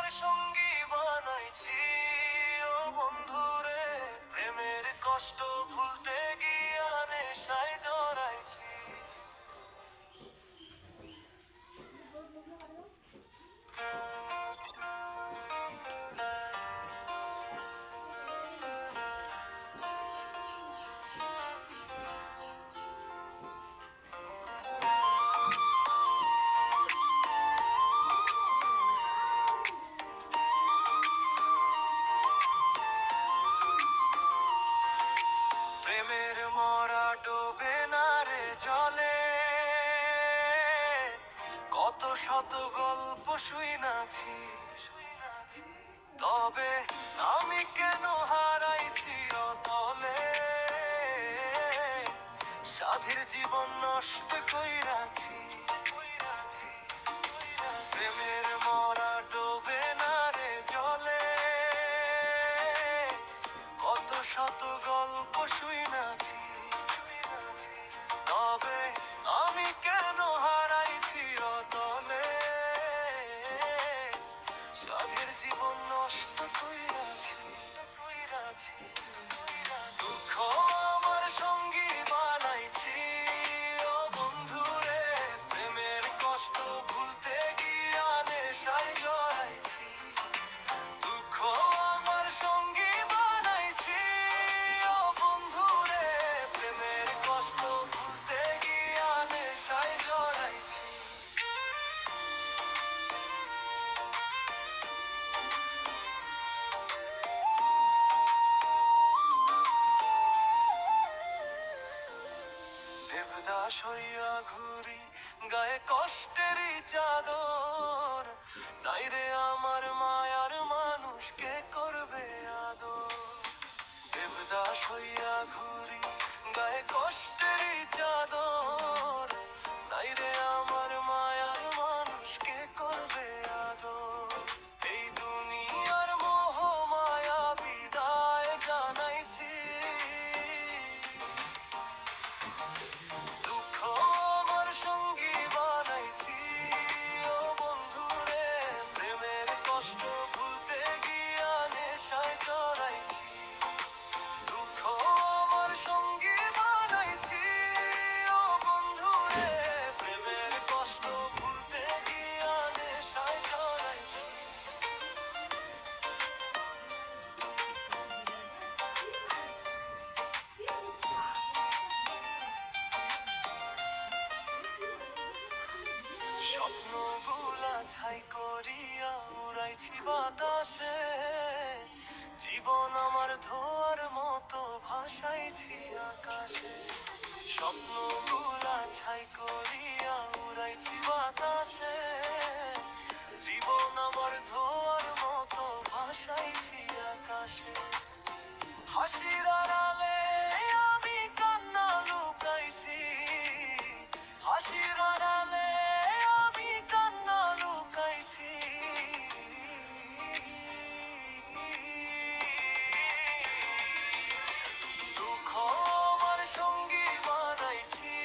সঙ্গী বানাইছি ও বন্ধুরে, প্রেমের কষ্ট ভুলতে গিয়া নেশায় জড়াইছি। প্রেমের মরা ডোবে না রে জলে, কত শত গল্প শুইনাছি, তবে আমি কেন হারাইছি অতলে, সাধের জীবন নষ্ট কইরাছি। প্রেমের মরা ডোবে না রে জলে, কত শত গল্প শুইনাছি, তবে আমি কেন হারাইছি অতলে, সাধের জীবন নষ্ট কইরাছি। দুঃখ আমার সঙ্গী বানাইছি ও বন্ধুরে, প্রেমের কষ্ট ভুলতে গিয়া নেশায় জড়াইছি। দুঃখ আমার সঙ্গী বানাইছি ও বন্ধুরে, প্রেমের কষ্ট ভুলতে গিয়া নেশায় জড়াইছি। দেবদাস হইয়া ঘুরি গায়ে কষ্টেরই চাদর, নাই রে আমার মায়ার মানুষ কে করবে আদর। দেবদাস হইয়া ঘুরি গায়ে কষ্টেরই চাদর, নাই রে আমার মায়ার মানুষ কে করবে আদর। এই দুনিয়ার মোহ মায়া বিদায় জানাইছি। দুঃখ আমার সঙ্গী বানাইছি ও বন্ধুরে, প্রেমের কষ্ট ভুলতে গিয়া নেশায় জড়াইছি। দুঃখ আমার সঙ্গী বানাইছি ও বন্ধুরে, প্রেমের কষ্ট ভুলতে গিয়া নেশায় জড়াইছি। স্বপ্নগুলা ছাই করিয়া উড়াইছি বাতাসে, জীবন আমার ধোয়ার মতো ভাসাইছি আকাশে। স্বপ্নগুলা ছাই করিয়া উড়াইছি বাতাসে, জীবন আমার ধোয়ার মতো ভাসাইছি আকাশে। হাসির আড়ালে আমি কান্না লুকাইছি, হাসির আড়ালে আমি কান্না লুকাইছি। দুঃখ আমার সঙ্গী বানাইছি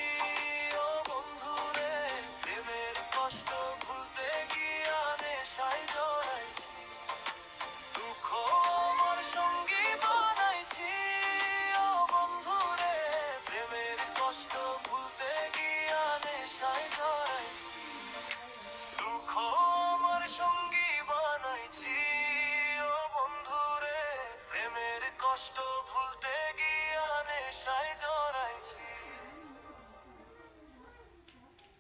ও বন্ধুরে, প্রেমের কষ্ট ভুলতে গিয়া নেশায় জড়াইছি। দুঃখ আমার সঙ্গী বানাইছি ও বন্ধুরে, প্রেমের কষ্ট ভুলতে গিয়া নেশায় জড়াইছি। দুঃখ আমার সঙ্গী বানাইছি ও বন্ধুরে, প্রেমের কষ্ট